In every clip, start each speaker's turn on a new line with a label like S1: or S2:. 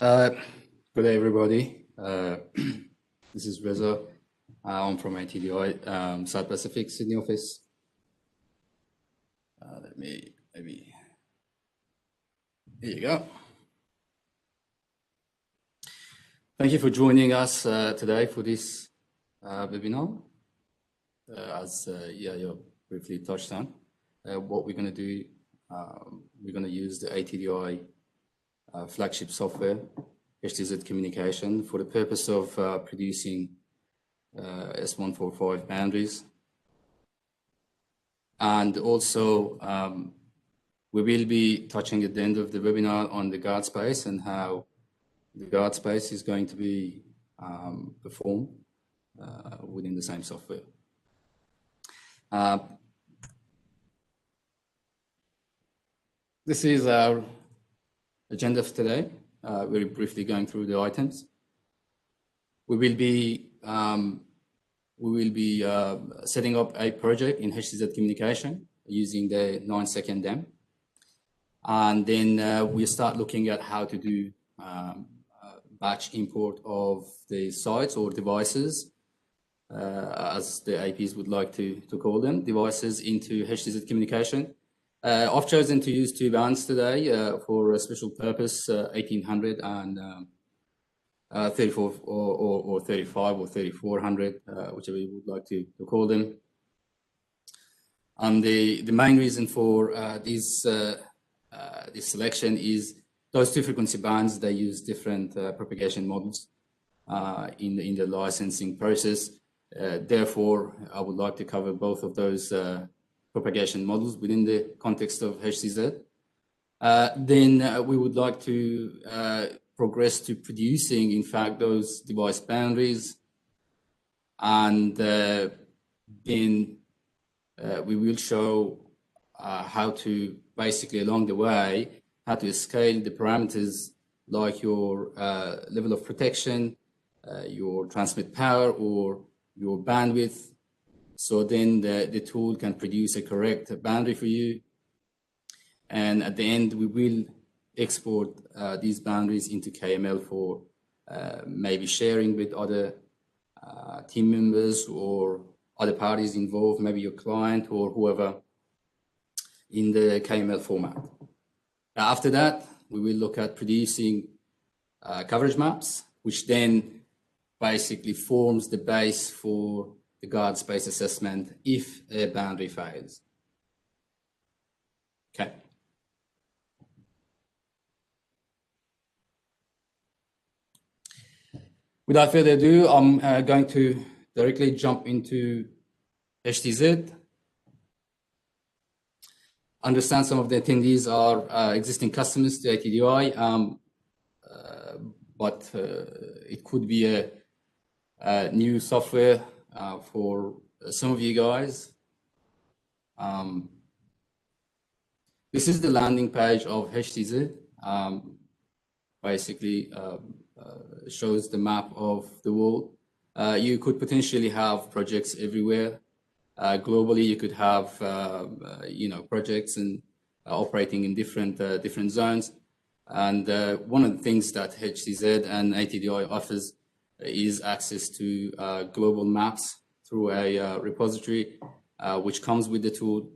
S1: Uh, Good day, everybody. This is Reza. I'm from ATDI, South Pacific, Sydney office. Maybe, here you go. Thank you for joining us today for this webinar. As you briefly touched on, what we're going to do, we're going to use the ATDI flagship software, HTZ communication, for the purpose of producing S145 boundaries. And also, we will be touching at the end of the webinar on the guard space and how the guard space is going to be performed within the same software. This is our agenda for today. Very briefly going through the items. We will be setting up a project in HTZ communication using the 9-second dem. And then we start looking at how to do batch import of the sites or devices, as the APs would like to call them, devices into HTZ communication. I've chosen to use two bands today for a special purpose, 1800 and 34 or 35 or 3400, whichever you would like to call them. And the main reason for this selection is those two frequency bands. They use different propagation models in the licensing process. Therefore, I would like to cover both of those propagation models within the context of HTZ. Then we would like to progress to producing, in fact, those device boundaries. And then we will show how to basically along the way, how to scale the parameters like your level of protection, your transmit power or your bandwidth. So then the tool can produce a correct boundary for you. And at the end, we will export these boundaries into KML for maybe sharing with other team members or other parties involved, maybe your client or whoever, in the KML format. Now, after that, we will look at producing coverage maps, which then basically forms the base for the guard space assessment if a boundary fails. Okay. Without further ado, I'm going to directly jump into HTZ. Understand some of the attendees are existing customers to ATDI, but it could be a new software for some of you guys. This is the landing page of HTZ. Basically shows the map of the world. You could potentially have projects everywhere. Globally, you could have projects and operating in different zones. And one of the things that HTZ and ATDI offers is access to global maps through a repository, which comes with the tool,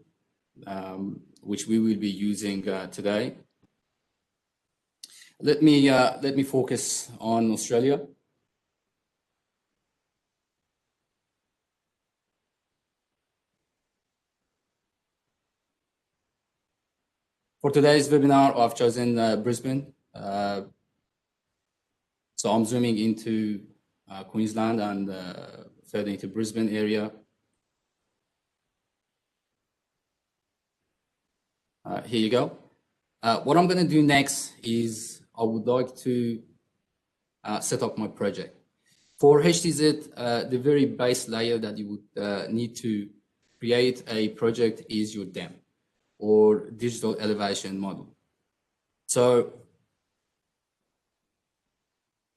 S1: which we will be using today. Let me focus on Australia. For today's webinar, I've chosen Brisbane. So I'm zooming into Queensland and further into Brisbane area. Here you go. What I'm going to do next is I would like to set up my project. For HTZ, the very base layer that you would need to create a project is your DEM, or digital elevation model. So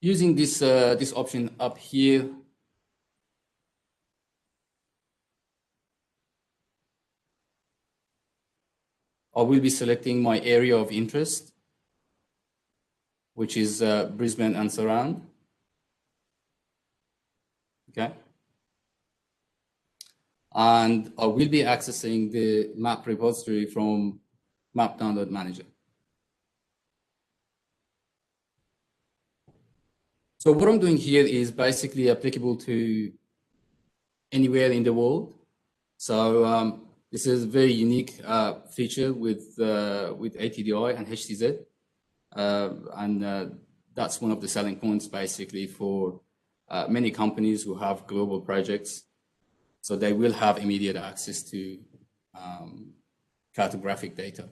S1: using this option up here, I will be selecting my area of interest. which is Brisbane and surround. Okay. And I will be accessing the map repository from Map Download Manager. So what I'm doing here is basically applicable to anywhere in the world. So this is a very unique feature with ATDI and HTZ. And that's one of the selling points basically for many companies who have global projects. So they will have immediate access to cartographic data.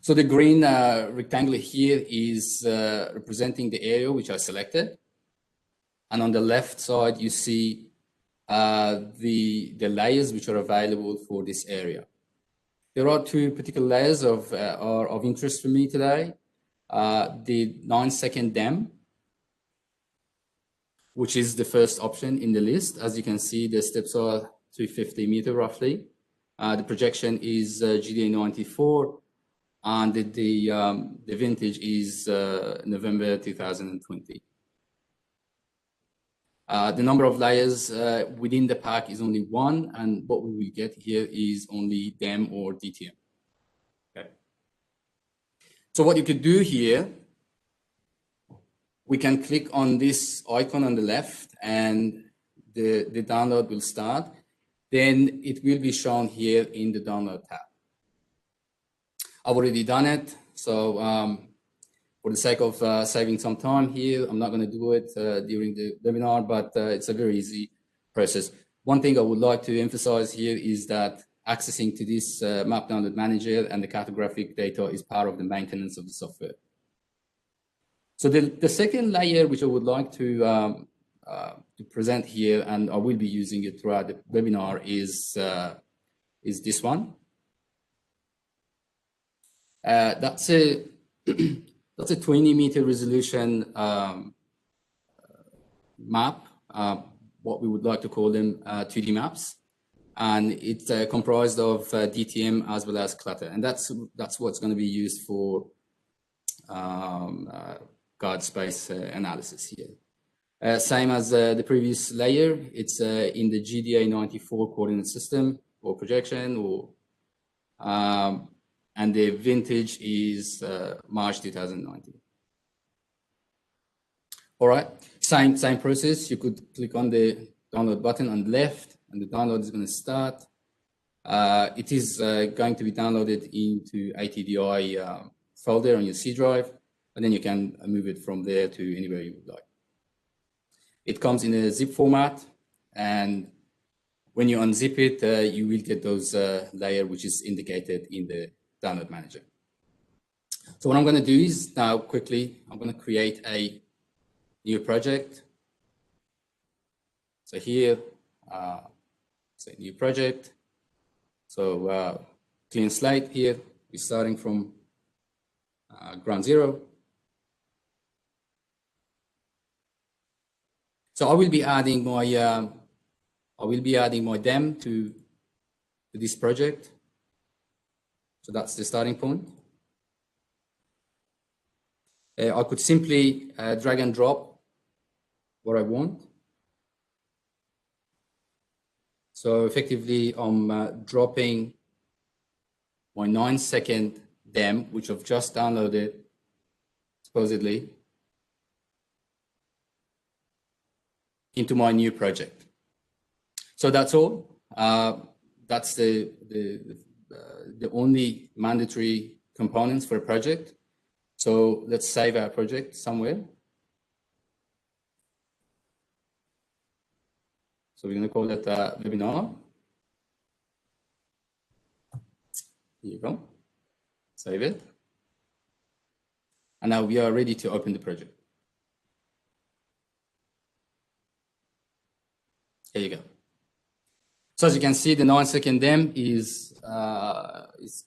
S1: So the green rectangle here is representing the area which I selected. And on the left side, you see the layers which are available for this area. There are two particular layers are of interest for me today. The 9-second DEM, which is the first option in the list. As you can see, the steps are 250 meters roughly. The projection is GDA 94, and the vintage is November 2020. The number of layers within the pack is only one, and what we will get here is only DEM or DTM. Okay. So what you could do here, we can click on this icon on the left and the download will start. Then it will be shown here in the download tab. I've already done it. So for the sake of saving some time here, I'm not going to do it during the webinar, but it's a very easy process. One thing I would like to emphasize here is that accessing to this map download manager and the cartographic data is part of the maintenance of the software. So the second layer, which I would like to present here, and I will be using it throughout the webinar, is this one. That's a 20-meter resolution map, what we would like to call them 2D maps, and it's comprised of DTM as well as clutter, and that's what's going to be used for guard space analysis here. Same as the previous layer, it's in the GDA 94 coordinate system or projection, or and the vintage is March 2019. All right, same process. You could click on the download button on the left, and the download is going to start. It is going to be downloaded into ATDI folder on your C drive, and then you can move it from there to anywhere you would like. It comes in a zip format, and when you unzip it, you will get those layer which is indicated in the download manager. So what I'm going to do is now quickly, I'm going to create a new project. So here, it's a new project. So clean slate here. We're starting from ground zero. So I will be adding my DEM to this project. So that's the starting point. I could simply drag and drop what I want. So effectively, I'm dropping my 9-second DEM, which I've just downloaded, supposedly, into my new project. So that's all. That's the only mandatory components for a project. So let's save our project somewhere. So we're going to call it webinar. Here you go. Save it. And now we are ready to open the project. Here you go. So as you can see, the 9-second DEM is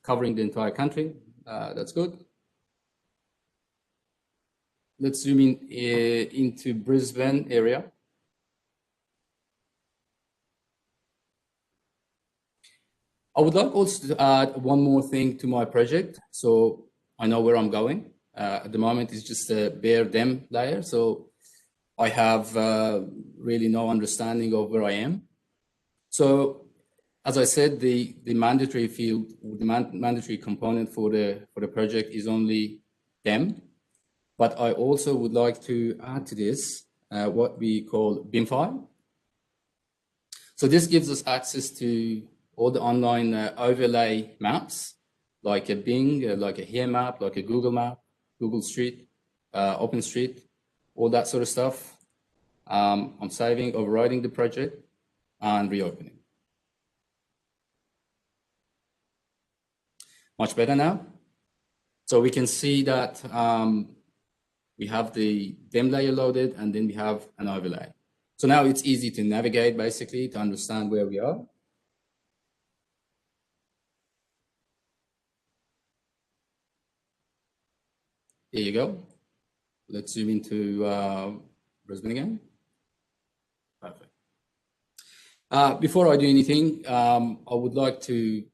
S1: covering the entire country. That's good. Let's zoom in into Brisbane area. I would like also to add one more thing to my project, so I know where I'm going. At the moment, it's just a bare dem layer, so I have really no understanding of where I am. So, as I said, the mandatory field, the mandatory component for the project is only dem, but I also would like to add to this what we call BiMfy. So this gives us access to all the online overlay maps, like a Bing, like a Here map, like a Google map, Google Street, OpenStreet, all that sort of stuff. I'm saving, overriding the project, and reopening. Much better now. So we can see that we have the DEM layer loaded, and then we have an overlay. So now it's easy to navigate, basically, to understand where we are. Here you go. Let's zoom into Brisbane again. Perfect. Before I do anything, I would like to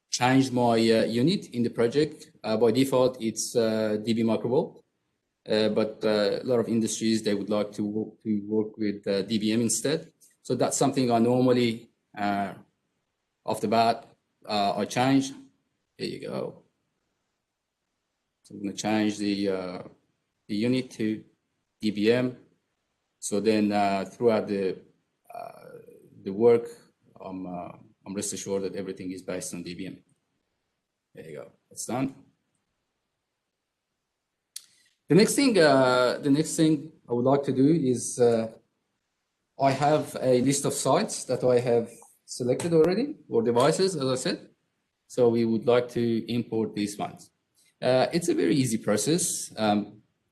S1: change my unit in the project. By default, it's dB microvolt, but a lot of industries, they would like to work with dBm instead. So that's something I normally, off the bat, I change. Here you go. So I'm going to change the unit to dBm. So then throughout the work, I'm rest assured that everything is based on dBm. There you go. That's done. The next thing I would like to do is I have a list of sites that I have selected already, or devices, as I said. So we would like to import these ones. It's a very easy process.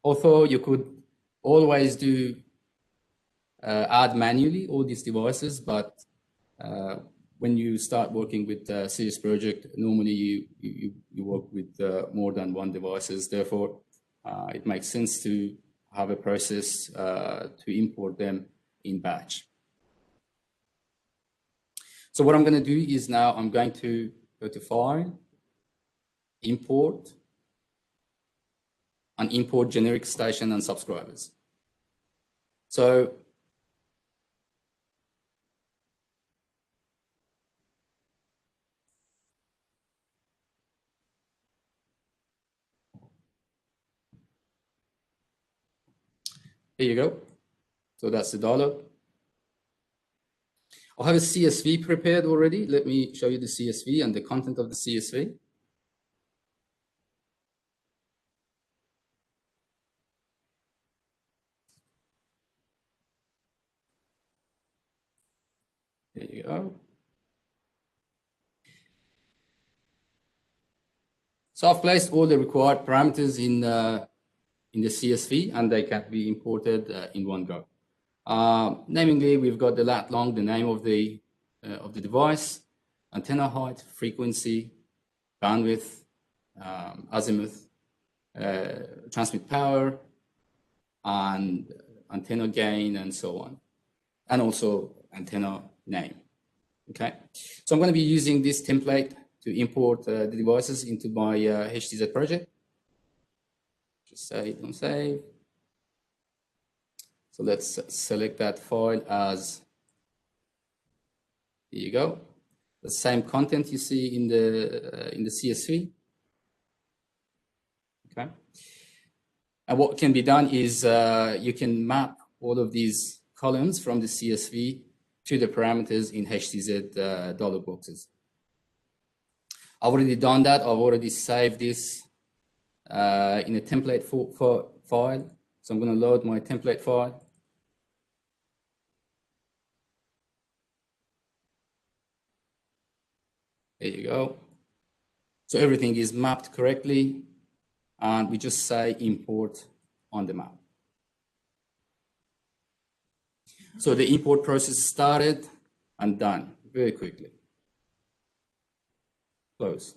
S1: Although you could always do add manually all these devices, but when you start working with a serious project, normally you work with more than one devices. Therefore, it makes sense to have a process to import them in batch. So what I'm going to do is now I'm going to go to File, Import, and import generic station and subscribers. So here you go. So that's the download. I have a CSV prepared already. Let me show you the CSV and the content of the CSV. There you go. So I've placed all the required parameters in the CSV, and they can be imported in one go. Namely, we've got the lat long, the name of the device, antenna height, frequency, bandwidth, azimuth, transmit power, and antenna gain, and so on, and also antenna name. Okay, so I'm going to be using this template to import the devices into my HTZ project. Just save, don't save. So let's select that file as, here you go, the same content you see in the CSV. Okay, and what can be done is you can map all of these columns from the CSV to the parameters in HTZ dollar boxes. I've already done that. I've already saved this in a template file. So I'm going to load my template file. There you go. So everything is mapped correctly, and we just say import on the map. So the import process started and done very quickly. Close.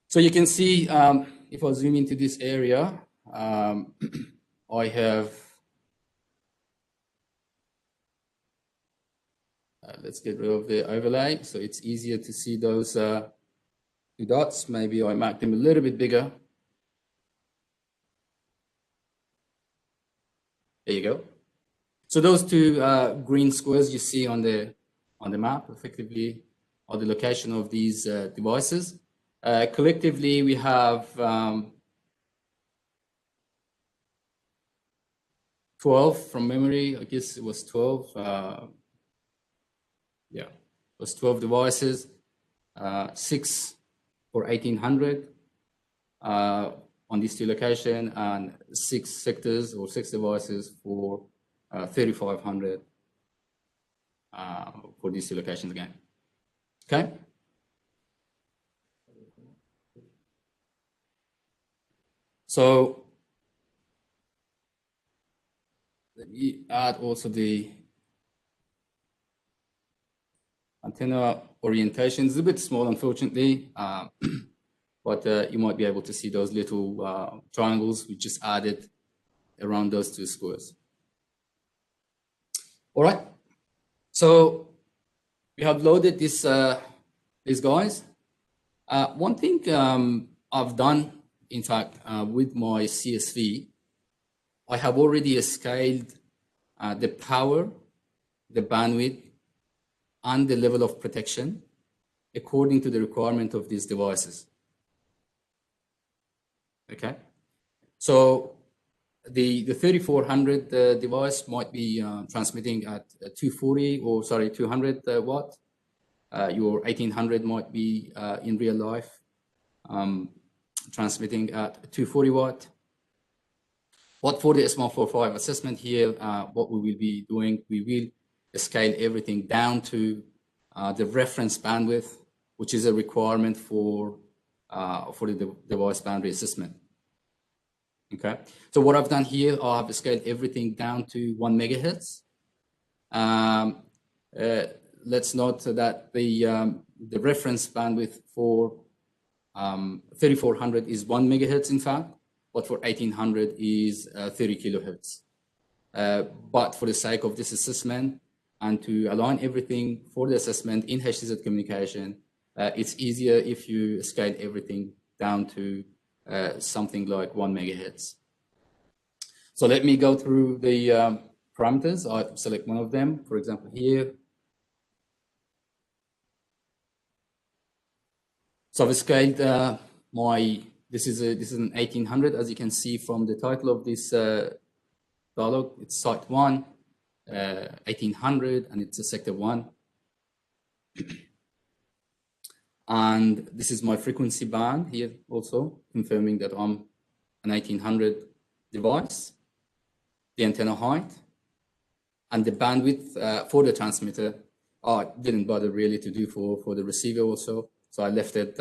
S1: So you can see, if I zoom into this area, I have Let's get rid of the overlay so it's easier to see those two dots. Maybe I make them a little bit bigger. There you go. So those two green squares you see on the map effectively are the location of these devices. Collectively, we have 12 from memory. I guess it was 12. Yeah, it was 12 devices, 6 for 1800 on these two locations, and 6 sectors or 6 devices for 3500 for these two locations again. Okay. So let me add also the antenna orientation. It's a bit small, unfortunately, but you might be able to see those little triangles we just added around those two squares. All right. So we have loaded these guys. One thing I've done, in fact, with my CSV, I have already scaled the power, the bandwidth, and the level of protection according to the requirement of these devices. Okay, so the 3400 device might be transmitting at 240 or sorry 200 watt. Your 1800 might be in real life transmitting at 240 watt. But for the S145 assessment here, what we will be doing, we will scale everything down to the reference bandwidth, which is a requirement for the device boundary assessment. Okay, so what I've done here, I have scaled everything down to 1 megahertz. Let's note that the reference bandwidth for 3400 is 1 megahertz, in fact, but for 1800 is 30 kilohertz. But for the sake of this assessment and to align everything for the assessment in HTZ communication, it's easier if you scale everything down to something like 1 megahertz. So let me go through the parameters. I select one of them, for example, here. So I've scaled this is an 1800, as you can see from the title of this dialog. It's site 1, 1800, and it's a sector 1. And this is my frequency band here also, confirming that I'm an 1800 device, the antenna height, and the bandwidth for the transmitter. I didn't bother really to do for the receiver also, so I left it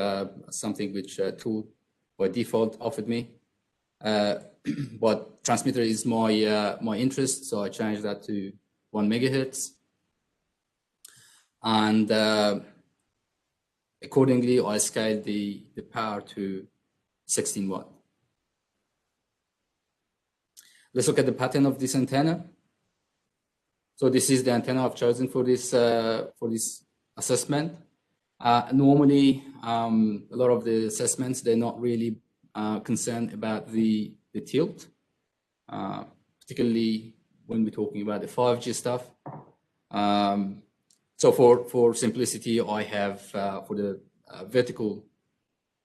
S1: something which tool by default offered me. But transmitter is my interest, so I changed that to 1 megahertz. And accordingly, I scaled the power to 16 watt. Let's look at the pattern of this antenna. So this is the antenna I've chosen for this assessment. Normally, a lot of the assessments, they're not really concerned about the tilt, particularly when we're talking about the 5G stuff. So for simplicity, I have, for the vertical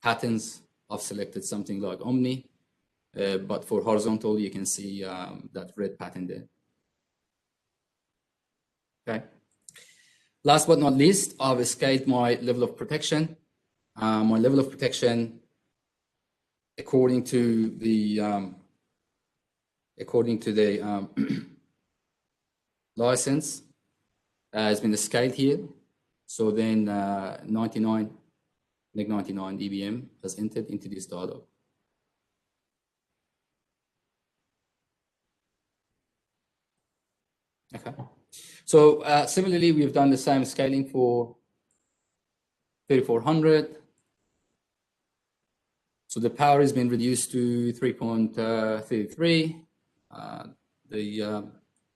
S1: patterns, I've selected something like Omni, but for horizontal, you can see that red pattern there. Okay. Last but not least, I've scaled my level of protection. My level of protection, according to the license, has been scaled here. So then 99 dBm has entered into this dialog. Okay. So similarly, we've done the same scaling for 3400. So the power has been reduced to 3.33. The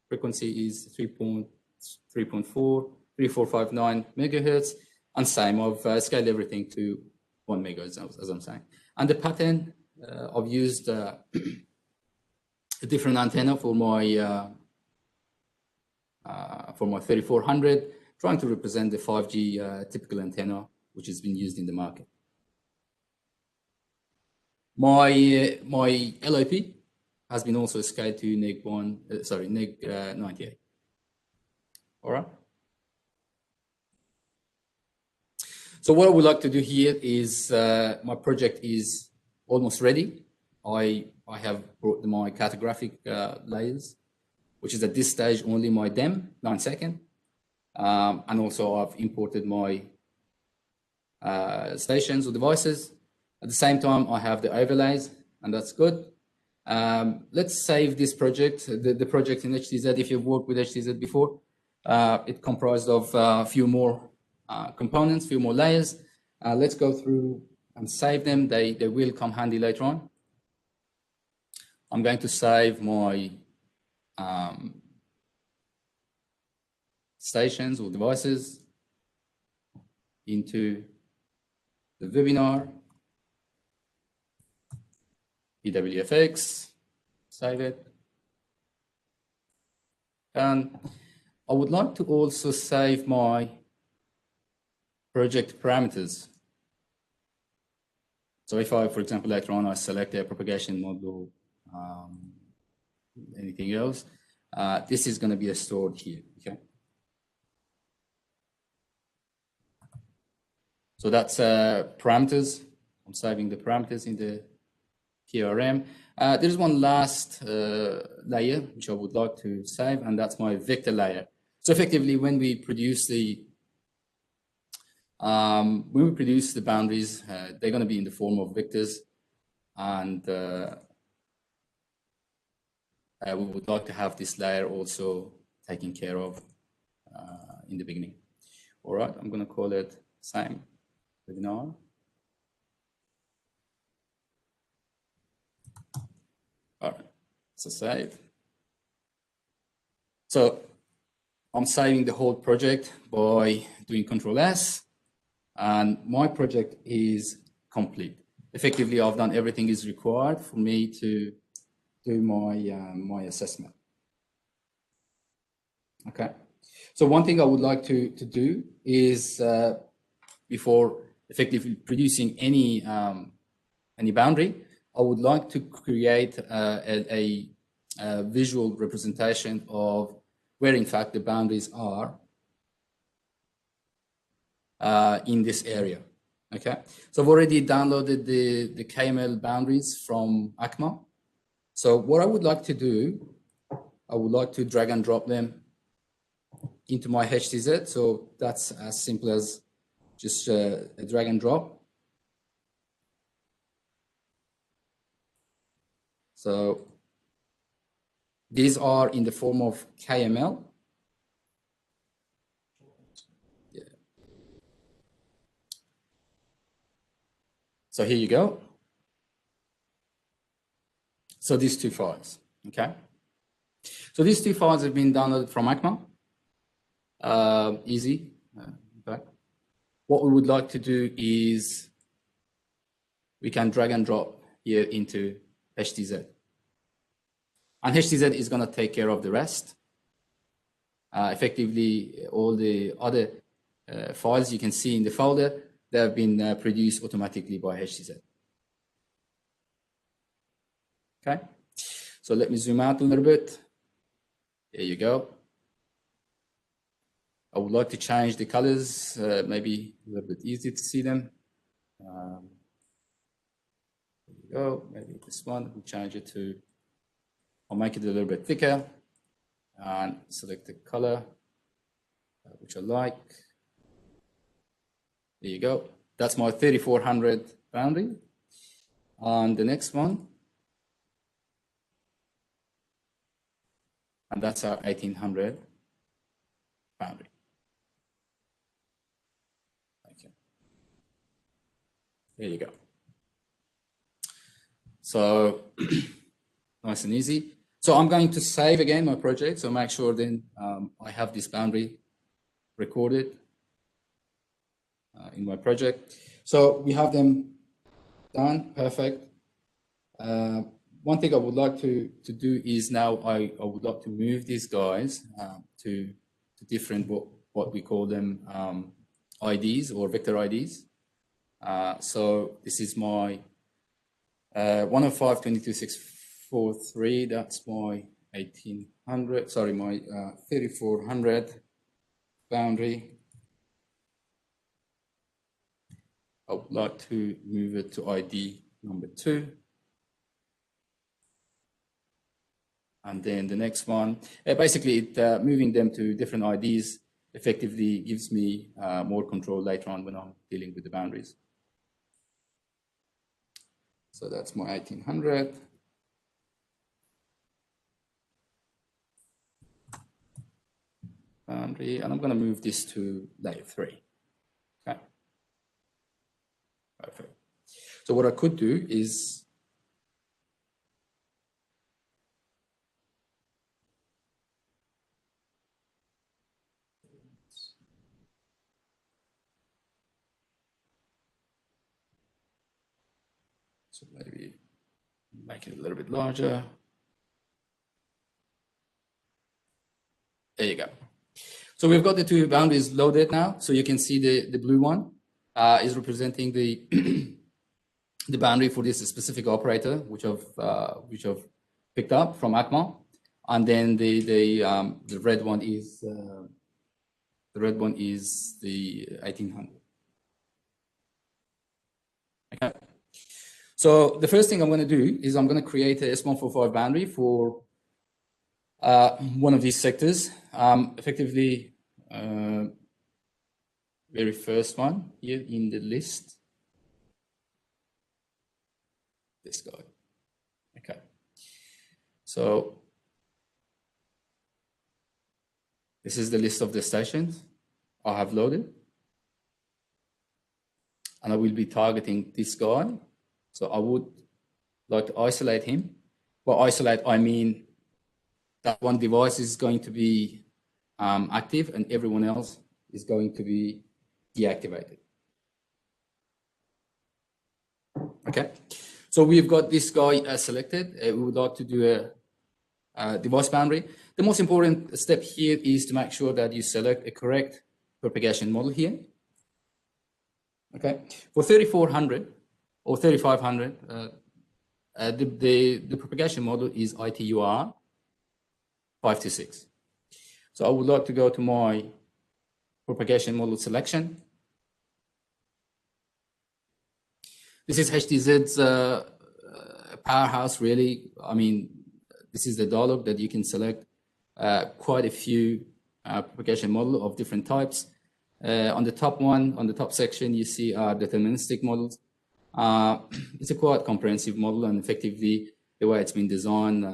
S1: frequency is 3.4. 3459 megahertz, and same, I've scaled everything to 1 megahertz, as I'm saying. And the pattern, I've used a different antenna for my 3400, trying to represent the 5G typical antenna, which has been used in the market. My LOP has been also scaled to neg 98. All right. So what I would like to do here is my project is almost ready. I have brought my cartographic layers, which is at this stage only my DEM 9-second, and also I've imported my stations or devices. At the same time, I have the overlays, and that's good. Let's save this project, the project in HDZ. If you've worked with HDZ before, it comprised of a few more components, few more layers. Let's go through and save them. They will come handy later on. I'm going to save my stations or devices into the webinar, EWFX, save it. And I would like to also save my project parameters. So if I, for example, later on I select a propagation module, anything else, this is going to be stored here. Okay. So that's parameters. I'm saving the parameters in the PRM. There's one last layer which I would like to save, and that's my vector layer. So effectively, when we produce the boundaries, they're going to be in the form of vectors, and we would like to have this layer also taken care of in the beginning. All right, I'm going to call it same webinar. All right, so save. So I'm saving the whole project by doing Control S, and my project is complete. Effectively, I've done everything is required for me to do my assessment. Okay. So one thing I would like to do is before effectively producing any boundary, I would like to create a visual representation of where, in fact, the boundaries are in this area. Okay, so I've already downloaded the KML boundaries from ACMA. So what I would like to do, I would like to drag and drop them into my HTZ. So that's as simple as just a drag and drop. So these are in the form of KML. Yeah. So here you go. So these two files, okay? So these two files have been downloaded from ACMA. Easy. Okay. What we would like to do is we can drag and drop here into HTZ. And HTZ is going to take care of the rest. Effectively, all the other files you can see in the folder, they have been produced automatically by HTZ. Okay, so let me zoom out a little bit. There you go. I would like to change the colors, maybe a little bit easier to see them. There you go, maybe this one, we'll change it to, I'll make it a little bit thicker and select the color, which I like. There you go. That's my 3400 boundary. On the next one, and that's our 1800 boundary. Okay. There you go. So nice and easy. So I'm going to save again my project. So make sure then I have this boundary recorded in my project. So we have them done, perfect. One thing I would like to do is now I would like to move these guys to different, what we call them, IDs or vector IDs. So this is my 105.22.643, that's my 1800, sorry, my 3400 boundary. I would like to move it to ID number 2. And then the next one, basically moving them to different IDs effectively gives me more control later on when I'm dealing with the boundaries. So that's my 1800. Boundary, and I'm going to move this to layer 3. Okay. Perfect. So what I could do is so maybe make it a little bit larger. There you go. So we've got the two boundaries loaded now. So you can see the blue one is representing the the boundary for this specific operator, which I've picked up from ACMA, and then the red one is the 1800. Okay. So the first thing I'm going to do is I'm going to create a S145 boundary for one of these sectors. Effectively, very first one here in the list. This guy. Okay. So this is the list of the stations I have loaded. And I will be targeting this guy. So I would like to isolate him. By isolate, I mean that one device is going to be active and everyone else is going to be deactivated. Okay, so we've got this guy selected. We would like to do a device boundary. The most important step here is to make sure that you select a correct propagation model here. Okay, for 3400 or 3500, the propagation model is ITUR 526. So I would like to go to my propagation model selection. This is HDZ's powerhouse, really. I mean, this is the dialog that you can select quite a few propagation model of different types. On the top one, on the top section, you see deterministic models. It's a quite comprehensive model, and effectively, the way it's been designed,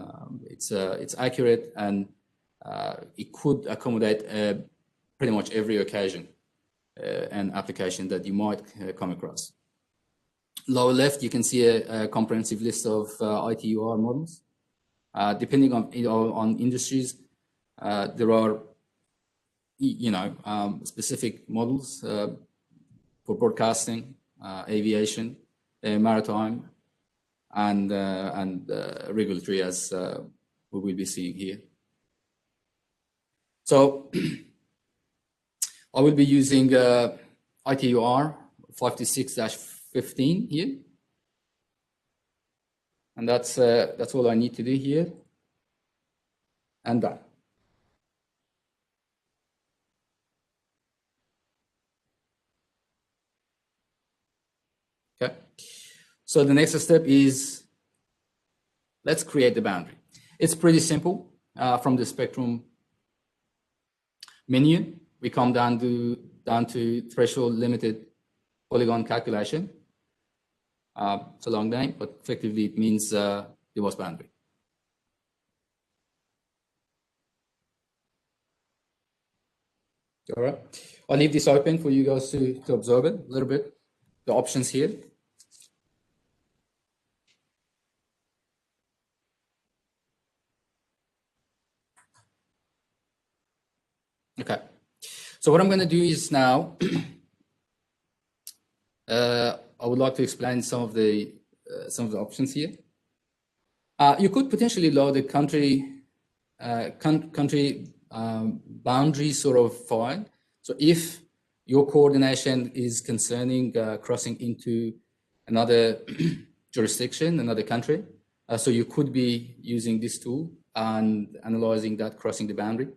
S1: it's accurate, and it could accommodate pretty much every occasion and application that you might come across. Lower left, you can see a comprehensive list of ITUR models. Depending on industries, there are specific models for broadcasting, aviation, maritime, and regulatory, as we will be seeing here. So I will be using ITUR 526-15 here, and that's all I need to do here, and done. Okay, so the next step is let's create the boundary. It's pretty simple. From the spectrum menu, we come down to threshold limited polygon calculation. It's a long name, but effectively it means device boundary. All right, I'll leave this open for you guys to observe it a little bit. The options here. Okay, So what I'm going to do is now, I would like to explain some of the options here. You could potentially load a country boundary sort of file. So if your coordination is concerning crossing into another jurisdiction, another country, so you could be using this tool and analyzing that crossing the boundary.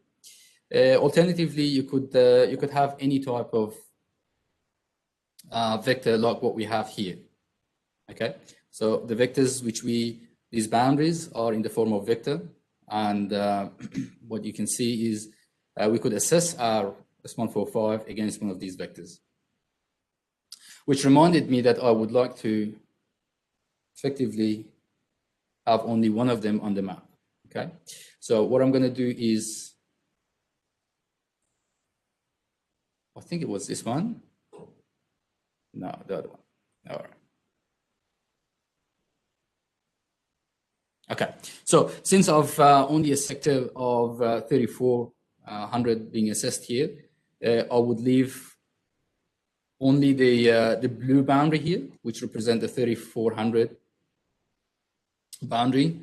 S1: Alternatively, you could have any type of vector like what we have here. Okay, so the vectors these boundaries are in the form of vector, and what you can see is we could assess our S145 against one of these vectors, which reminded me that I would like to effectively have only one of them on the map. Okay, so what I'm going to do is, I think it was this one. No, the other one. All right. Okay, so since I've only a sector of 3400 being assessed here, I would leave only the blue boundary here, which represent the 3400 boundary.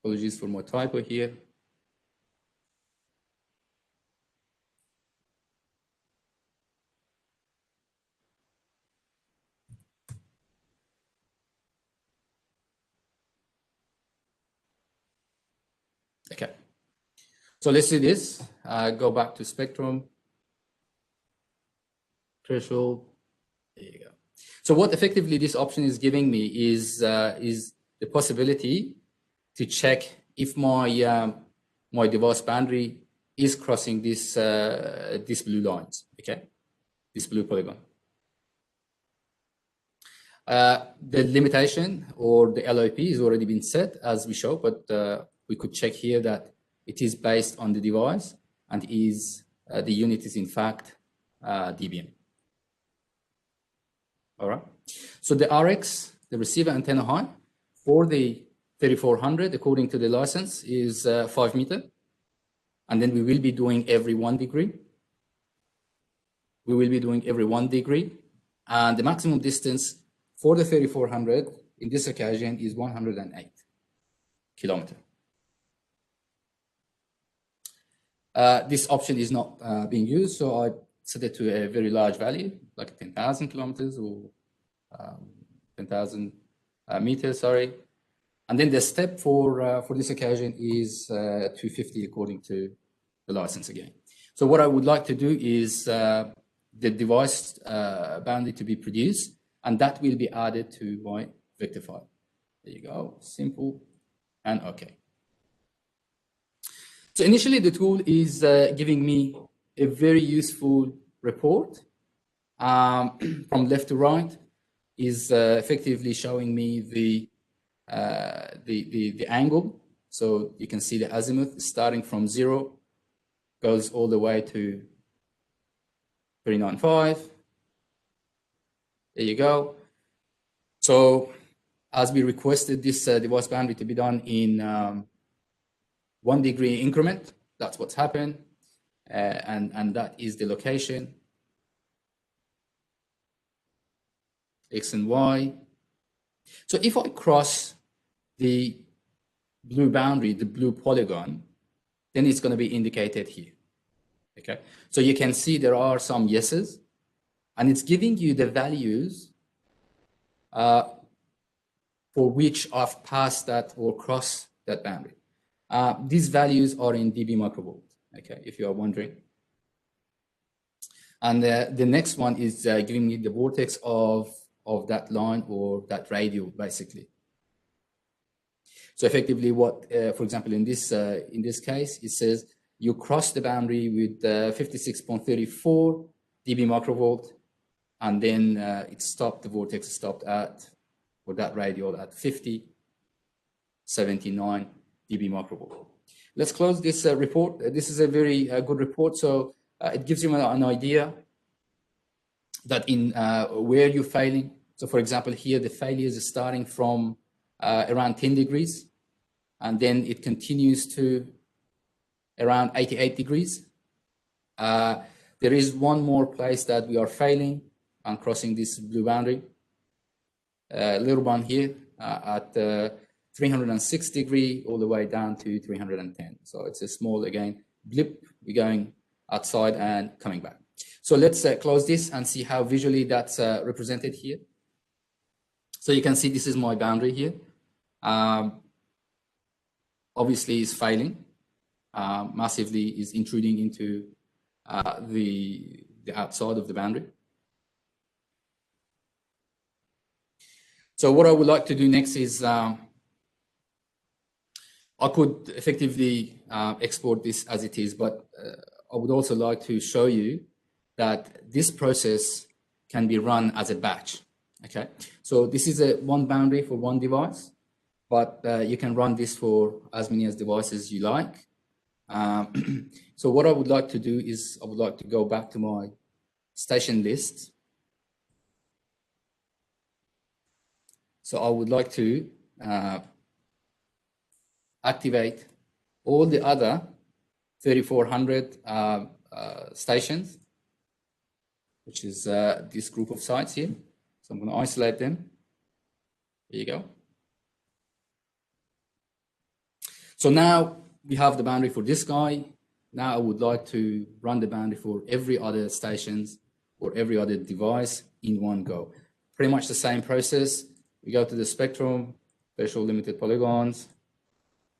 S1: Apologies for my typo here. Okay, so let's see this. Go back to spectrum, threshold. There you go. So what effectively this option is giving me is the possibility to check if my my device boundary is crossing this these blue lines. Okay, this blue polygon. The limitation or the LOP has already been set as we show, but we could check here that it is based on the device and is the unit is in fact dBm. All right. So the RX, the receiver antenna height for the 3400, according to the license, is 5 meters. And then we will be doing every 1 degree. We will be doing every 1 degree. And the maximum distance for the 3400 in this occasion is 108 kilometers. This option is not being used, so I set it to a very large value, like 10,000 kilometers or 10,000 meters, sorry. And then the step for this occasion is 250 according to the license again. So what I would like to do is the device boundary to be produced, and that will be added to my vector file. There you go, simple and okay. So initially the tool is giving me a very useful report from left to right, is effectively showing me the angle. So you can see the azimuth starting from 0, goes all the way to 395. There you go. So as we requested this device boundary to be done in 1 degree increment, that's what's happened. And that is the location, X and Y. So if I cross the blue boundary, the blue polygon, then it's going to be indicated here. Okay, so you can see there are some yeses, and it's giving you the values for which I've passed that or crossed that boundary. These values are in dB microvolt, okay, if you are wondering. And the next one is giving me the vortex of that line or that radial, basically. So effectively what, for example, in this case, it says you cross the boundary with 56.34 dB microvolt, and then it stopped, the vortex stopped at, or that radial at 50.79 dB microvolt. Let's close this report. This is a very good report. So it gives you an idea that in where you're failing. So for example, here the failures are starting from around 10 degrees, and then it continues to around 88 degrees. There is one more place that we are failing on crossing this blue boundary. Little one here at 306 degree all the way down to 310. So it's a small, again, blip. We're going outside and coming back. So let's close this and see how visually that's represented here. So you can see this is my boundary here. Obviously is failing, massively is intruding into the outside of the boundary. So what I would like to do next is I could effectively export this as it is, but I would also like to show you that this process can be run as a batch. Okay, so this is a one boundary for one device, but you can run this for as many as devices you like. So what I would like to do is I would like to go back to my station list. So I would like to activate all the other 3,400 stations, which is this group of sites here. So I'm going to isolate them. There you go. So now we have the boundary for this guy. Now I would like to run the boundary for every other stations or every other device in one go. Pretty much the same process. We go to the spectrum, special limited polygons,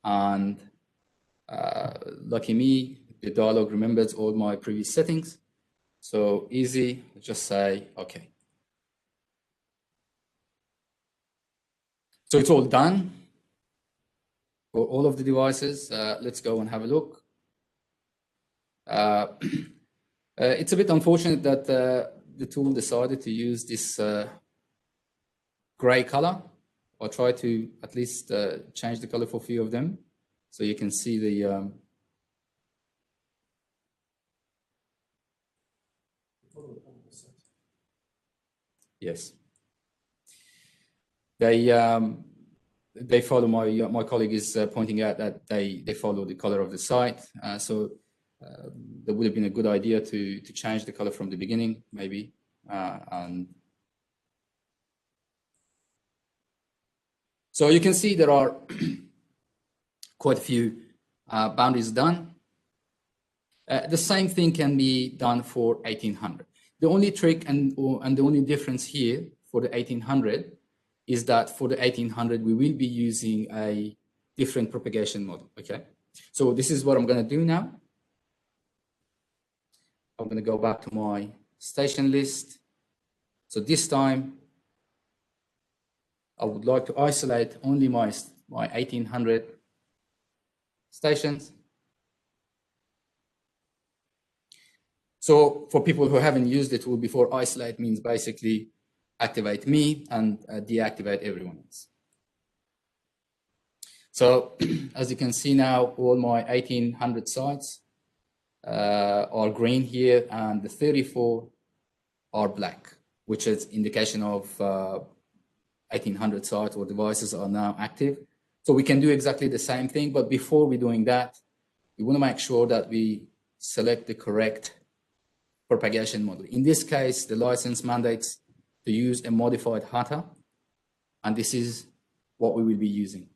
S1: and lucky me, the dialog remembers all my previous settings. So easy, just say, okay. So it's all done for all of the devices. Let's go and have a look. It's a bit unfortunate that the tool decided to use this gray color. I'll try to at least change the color for a few of them so you can see the yes. They follow my colleague is pointing out that they follow the color of the site. So that would have been a good idea to change the color from the beginning, maybe. And so you can see there are quite a few boundaries done. The same thing can be done for 1800. The only trick and the only difference here for the 1800 is that for the 1800, we will be using a different propagation model, okay? So this is what I'm gonna do now. I'm gonna go back to my station list. So this time, I would like to isolate only my 1800 stations. So for people who haven't used the tool before, isolate means basically activate me and deactivate everyone else. So as you can see now, all my 1800 sites are green here and the 34 are black, which is indication of 1800 sites or devices are now active. So we can do exactly the same thing, but before we're doing that, we want to make sure that we select the correct propagation model. In this case, the license mandates to use a modified HATA, and this is what we will be using.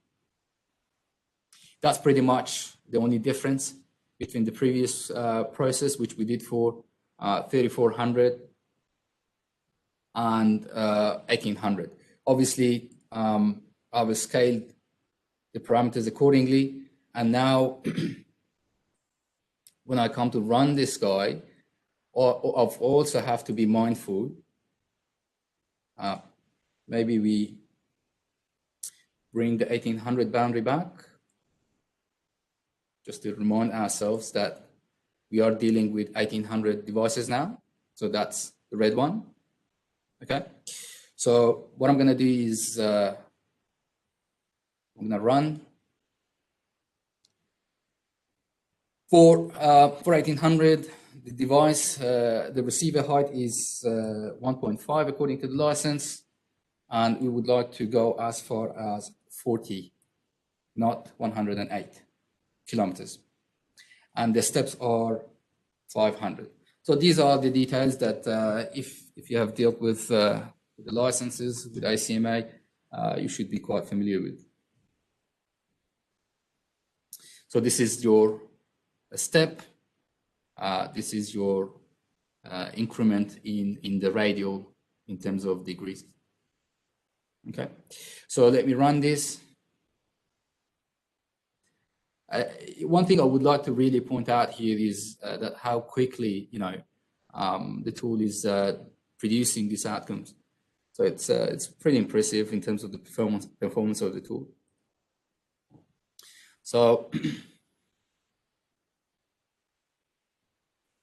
S1: That's pretty much the only difference between the previous process, which we did for 3400 and 1800. Obviously, I've scaled the parameters accordingly, and now when I come to run this guy, I've also have to be mindful. Maybe we bring the 1800 boundary back, just to remind ourselves that we are dealing with 1800 devices now. So that's the red one. Okay. So what I'm going to do is I'm going to run for 1800. The device, the receiver height is 1.5 according to the license, and we would like to go as far as 40, not 108 kilometers. And the steps are 500. So these are the details that if you have dealt with the licenses with ACMA, you should be quite familiar with. So this is your step. This is your increment in the radial in terms of degrees. Okay, so let me run this. One thing I would like to really point out here is that how quickly, the tool is producing these outcomes. So it's pretty impressive in terms of the performance of the tool. So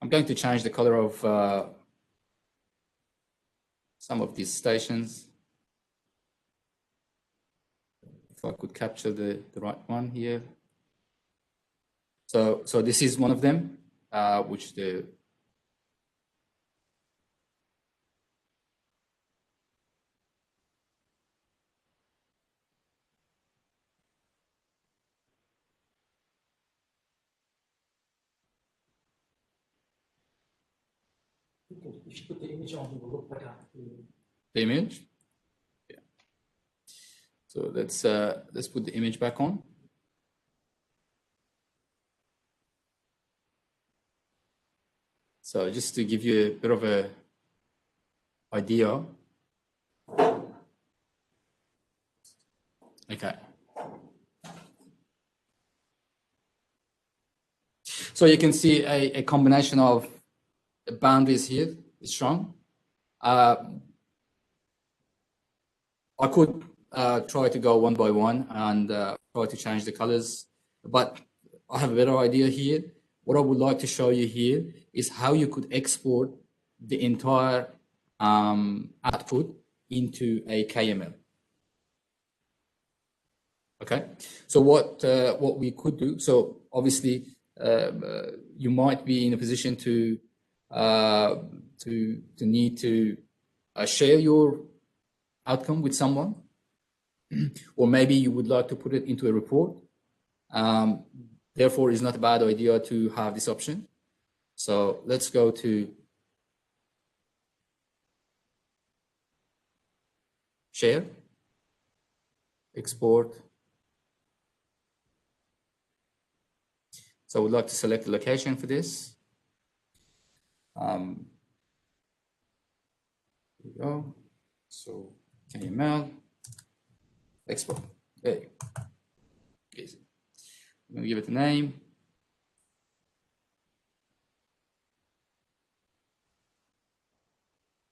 S1: I'm going to change the color of some of these stations. If I could capture the right one here. So this is one of them, which the
S2: If you put the image on, it will look better.
S1: The image? Yeah. So let's put the image back on. So just to give you a bit of a idea. Okay. So you can see a combination of the boundaries here is strong. I could try to go one by one and try to change the colors, but I have a better idea here. What I would like to show you here is how you could export the entire output into a KML. Okay, so what we could do, so obviously you might be in a position to need to share your outcome with someone, or maybe you would like to put it into a report. Therefore, it's not a bad idea to have this option. So let's go to share, export. So I would like to select the location for this. Here we go. So KML, export. There you go. Easy. I'm going to give it a name.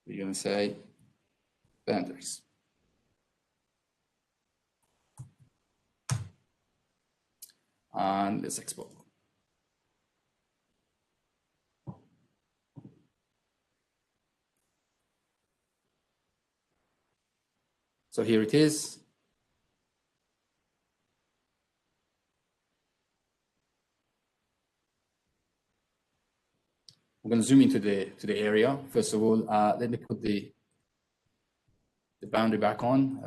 S1: We're going to say boundaries. And let's export. So here it is. We're going to zoom into the area. First of all, let me put the boundary back on,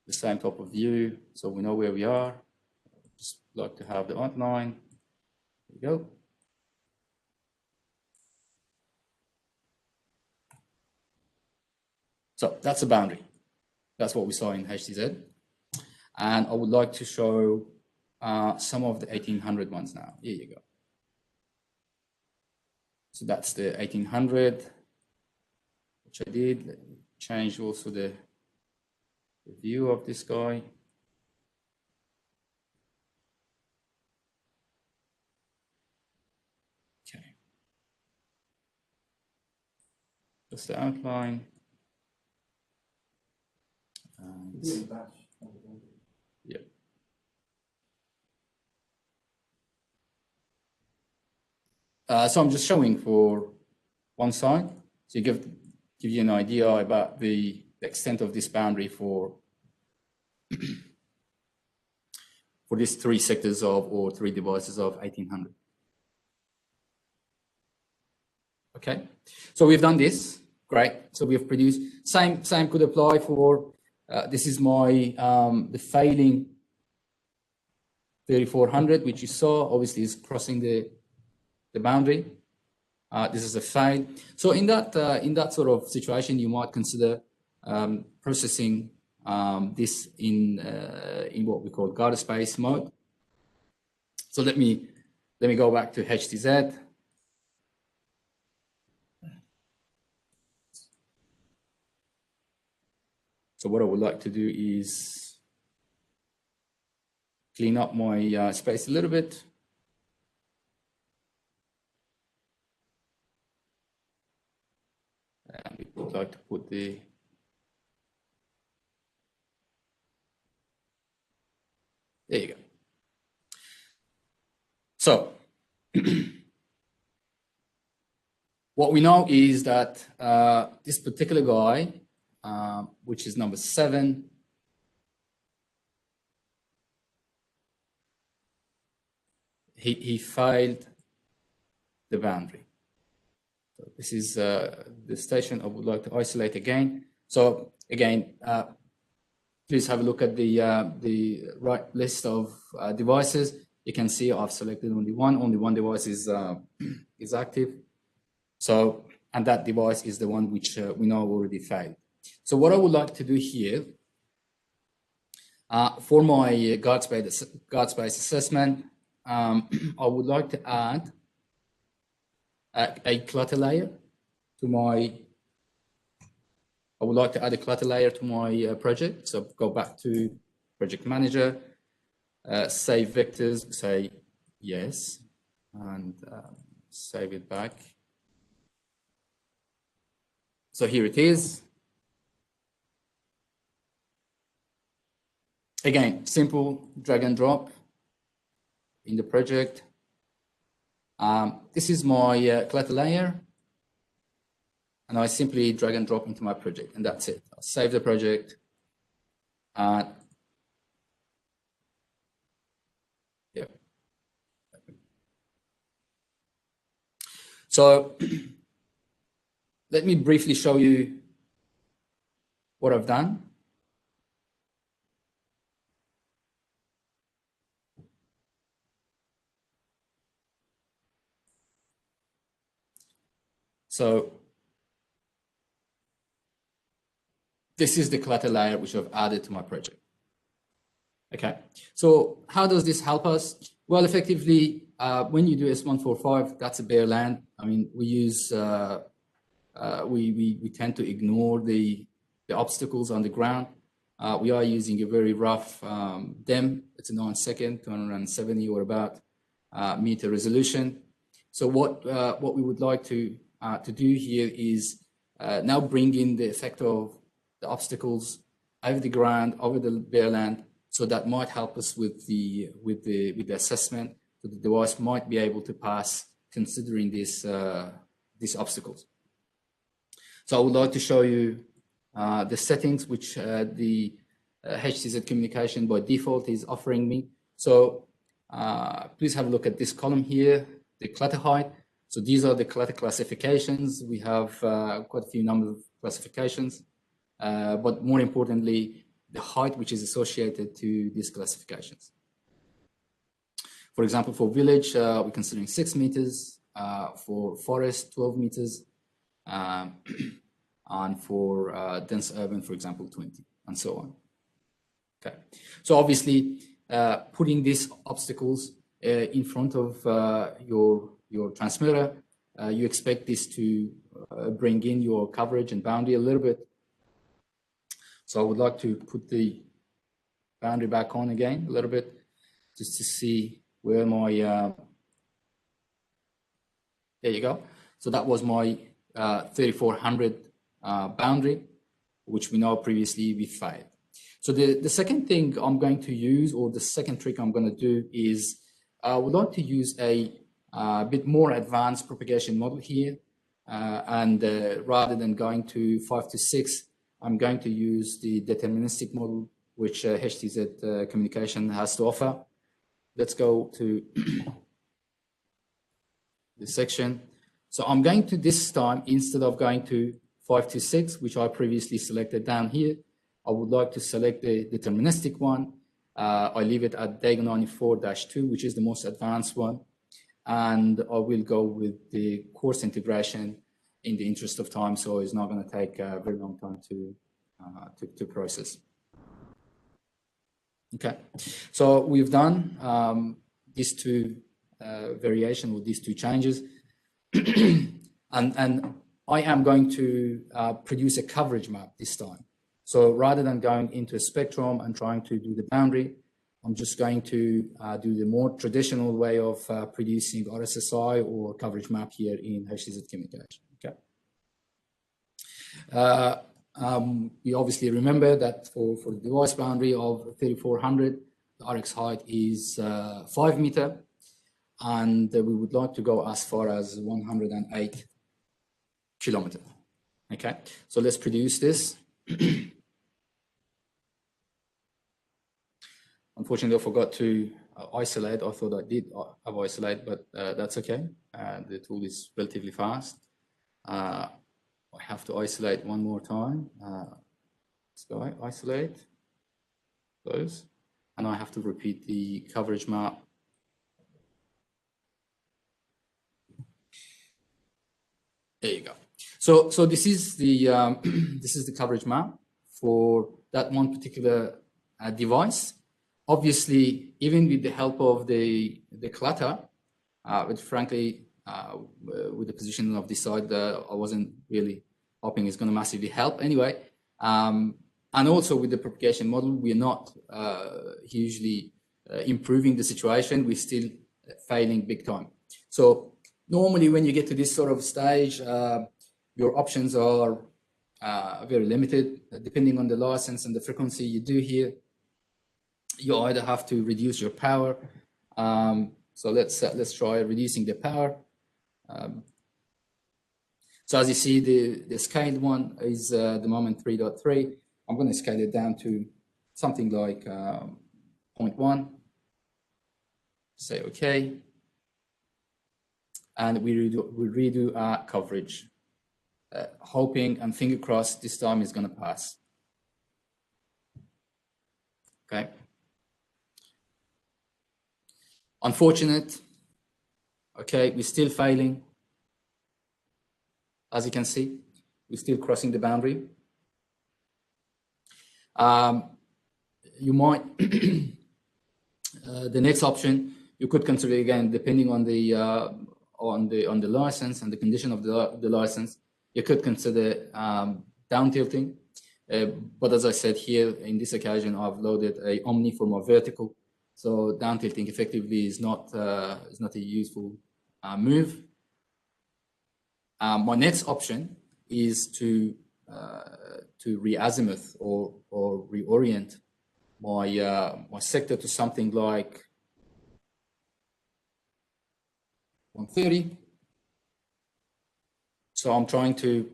S1: the same type of view, so we know where we are. Just like to have the outline. There we go. So that's a boundary. That's what we saw in HTZ. And I would like to show some of the 1800 ones now. Here you go. So that's the 1800, which I did. Let me change also the view of this guy. Okay. Just the outline. Yeah. So I'm just showing for one side, so give you an idea about the extent of this boundary for these three sectors of, or three devices of 1800. Okay, so we've done this, great. So we've produced, same could apply for, this is my, the failing 3400, which you saw, obviously is crossing the the boundary. This is a fail. So in that sort of situation, you might consider processing this in what we call guard space mode. So let me go back to HTZ. So what I would like to do is clean up my space a little bit. And we would like to put the there you go. So what we know is that this particular guy, which is number 7, he failed the boundary. So this is the station I would like to isolate again. So again, please have a look at the right list of devices. You can see I've selected only one device is active. So, and that device is the one which we know already failed. So what I would like to do here, for my guard space assessment, I would like to add a clutter layer to my, project. So go back to project manager, save vectors, say yes, and save it back. So here it is. Again, simple drag and drop in the project. This is my clutter layer, and I simply drag and drop into my project, and that's it. I'll save the project. Yeah. So let me briefly show you what I've done. So this is the clutter layer which I've added to my project. Okay, so how does this help us? Well, effectively, when you do S145, that's a bare land. I mean, we use, we tend to ignore the obstacles on the ground. We are using a very rough DEM. It's a 9-second, 270 or about meter resolution. So what we would like to do here is now bring in the effect of the obstacles over the ground, over the bare land. So that might help us with the assessment. So the device might be able to pass considering these obstacles. So I would like to show you the settings which the HTZ communication by default is offering me. So please have a look at this column here, the clutter height. So these are the clutter classifications. We have quite a few number of classifications, but more importantly, the height which is associated to these classifications. For example, for village, we're considering 6 meters, for forest, 12 meters, and for dense urban, for example, 20, and so on. Okay, so obviously, putting these obstacles in front of your transmitter, you expect this to bring in your coverage and boundary a little bit. So I would like to put the boundary back on again a little bit, just to see where my, there you go. So that was my 3400 boundary, which we know previously we failed. So the second thing I'm going to use, or the second trick I'm going to do, is I would like to use a bit more advanced propagation model here. And rather than going to 5 to 6, I'm going to use the deterministic model, which HTZ communication has to offer. Let's go to this section. So I'm going to, this time, instead of going to 5 to 6, which I previously selected down here, I would like to select the deterministic one. I leave it at DAG 94-2, which is the most advanced one. and I will go with the course integration in the interest of time, so it's not going to take a very long time to process. Okay, so we've done these two variations with these two changes, and I am going to produce a coverage map this time. So rather than going into a spectrum and trying to do the boundary, I'm just going to do the more traditional way of producing RSSI or coverage map here in HTZ communication. Okay. You obviously remember that for the device boundary of 3400, the RX height is 5 meters, and we would like to go as far as 108 kilometers. Okay, so let's produce this. Unfortunately, I forgot to isolate. I thought I did have isolate, but that's okay. The tool is relatively fast. I have to isolate one more time. Let's go isolate, close, and I have to repeat the coverage map. There you go. So this is the this is the coverage map for that one particular device. Obviously, even with the help of the clutter, but frankly, with the positioning of this side, I wasn't really hoping it's going to massively help anyway. And also with the propagation model, we're not hugely improving the situation. We're still failing big time. So normally when you get to this sort of stage, your options are very limited, depending on the license and the frequency you do here. You either have to reduce your power. So let's try reducing the power. So as you see, the scaled one is the moment 3.3. I'm going to scale it down to something like 0.1. Say OK. And we redo our coverage, hoping and finger crossed this time is going to pass. Okay. Unfortunate. Okay, we're still failing. As you can see, we're still crossing the boundary. You might, the next option, you could consider again, depending on the license and the condition of the license, you could consider down tilting. But as I said here, in this occasion, I've loaded a Omni for my vertical. So down tilting effectively is not a useful move. My next option is to re-azimuth or reorient my sector to something like 130. So I'm trying to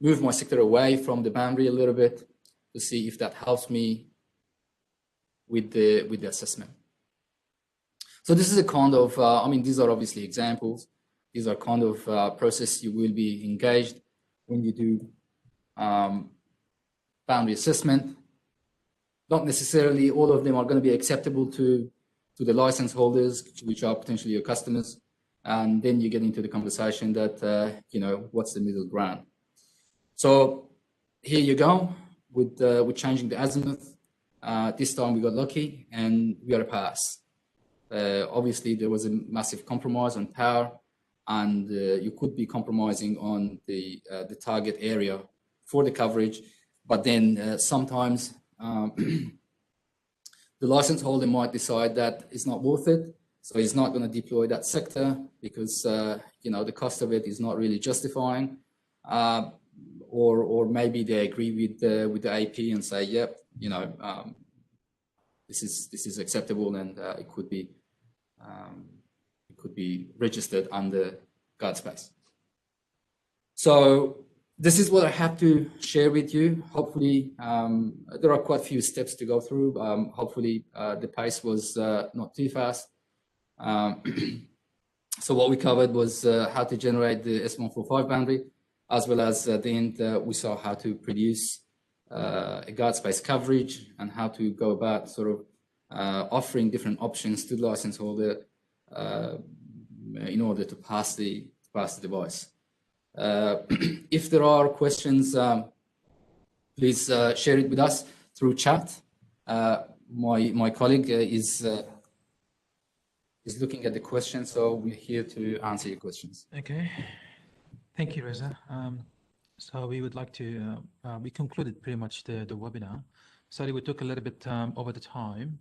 S1: move my sector away from the boundary a little bit to see if that helps me with the assessment. So this is a kind of, I mean, these are obviously examples. These are kind of process you will be engaged when you do boundary assessment. Not necessarily all of them are going to be acceptable to the license holders, which are potentially your customers. And then you get into the conversation that, you know, what's the middle ground? So here you go with changing the azimuth. This time we got lucky and we got a pass. Obviously, there was a massive compromise on power, and you could be compromising on the target area for the coverage. But then sometimes the license holder might decide that it's not worth it. So he's not going to deploy that sector because you know, the cost of it is not really justifying, or maybe they agree with the AP and say, yep, you know, this is acceptable, and it could be registered under guard space. So this is what I have to share with you. Hopefully, there are quite a few steps to go through. Hopefully, the pace was not too fast. So what we covered was how to generate the S145 boundary, as well as at the end, we saw how to produce a guard space coverage and how to go about sort of offering different options to the license holder, in order to pass the device. If there are questions, please share it with us through chat. My colleague is looking at the questions, so we're here to answer your questions.
S2: Okay, thank you, Reza. So we would like to, we concluded pretty much the webinar. Sorry, we took a little bit over the time.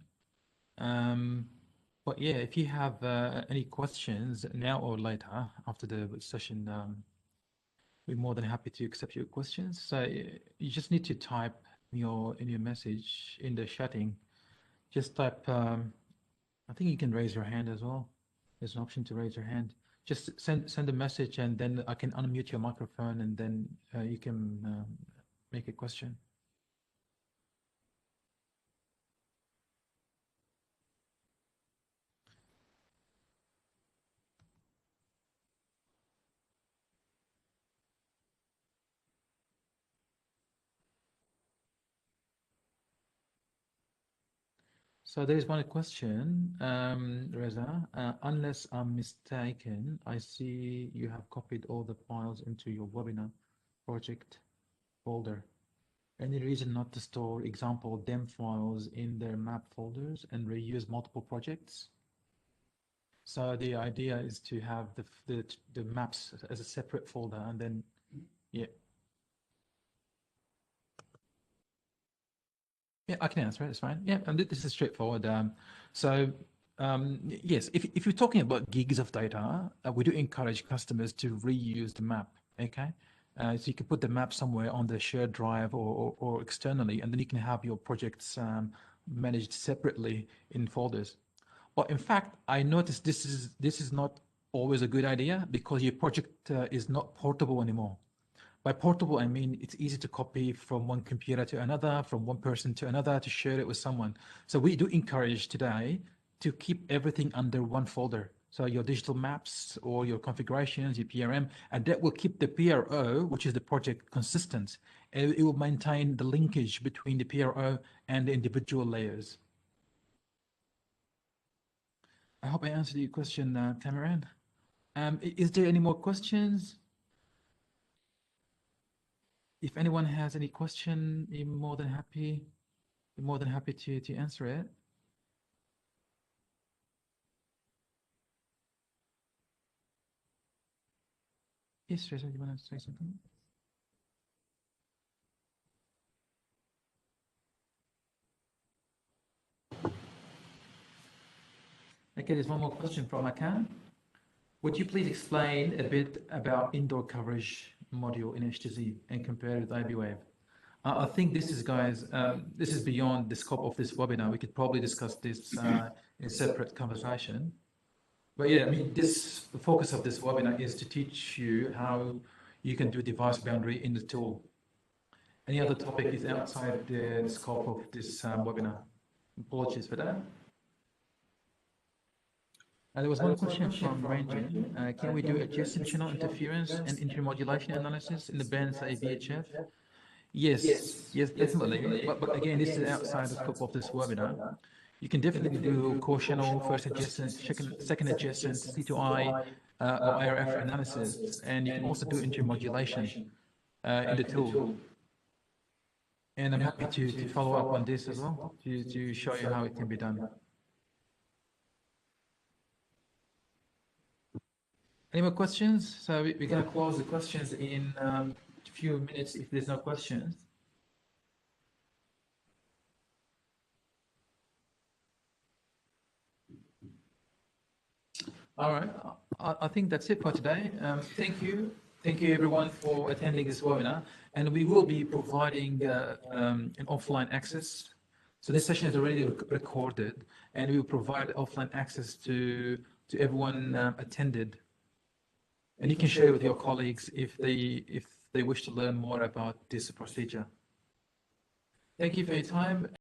S2: But yeah, if you have any questions now or later after the session, we're more than happy to accept your questions. So you just need to type in your message in the chatting. Just type, I think you can raise your hand as well. There's an option to raise your hand. Just send a message and then I can unmute your microphone and then you can make a question. So there is one question, Reza. Unless I'm mistaken, I see you have copied all the files into your webinar project folder. Any reason not to store example dem files in their map folders and reuse multiple projects? So the idea is to have the maps as a separate folder and then, yeah. Yeah, I can answer it. It's fine. Yeah, and this is straightforward. Yes, if you're talking about gigs of data, we do encourage customers to reuse the map. Okay, so you can put the map somewhere on the shared drive or externally, and then you can have your projects managed separately in folders. But in fact, I noticed this is not always a good idea because your project is not portable anymore. By portable, I mean it's easy to copy from one computer to another, from one person to another, to share it with someone. So we do encourage today to keep everything under one folder. So your digital maps or your configurations, your PRM, and that will keep the PRO, which is the project, consistent. And it will maintain the linkage between the PRO and the individual layers. I hope I answered your question, Tamaran. Is there any more questions? If anyone has any question, I'm more than happy to answer it. Yes, Reza, you want to say something? Okay, there's one more question from Akan. Would you please explain a bit about indoor coverage module in HTZ and compare it with IBWave? I think this is, guys, this is beyond the scope of this webinar. We could probably discuss this in a separate conversation. But yeah, I mean, the focus of this webinar is to teach you how you can do device boundary in the tool. Any other topic is outside the scope of this webinar. Apologies for that. There was one question from Ranjan. Can we do adjacent channel interference and intermodulation analysis in the bands say VHF? Yes, definitely. But again, this is outside the scope of this webinar. You can definitely do core channel, first adjacent, second adjacent, C2I, or IRF analysis, and you can also do intermodulation in the tool. And I'm happy to follow up on this as well, to show you how it can be done. Any more questions? So we're going to close the questions in a few minutes if there's no questions. All right, I think that's it for today. Thank you. Thank you everyone for attending this webinar. And we will be providing an offline access. So this session is already recorded and we will provide offline access to everyone attended. And you can share with your colleagues if they wish to learn more about this procedure. Thank you for your time.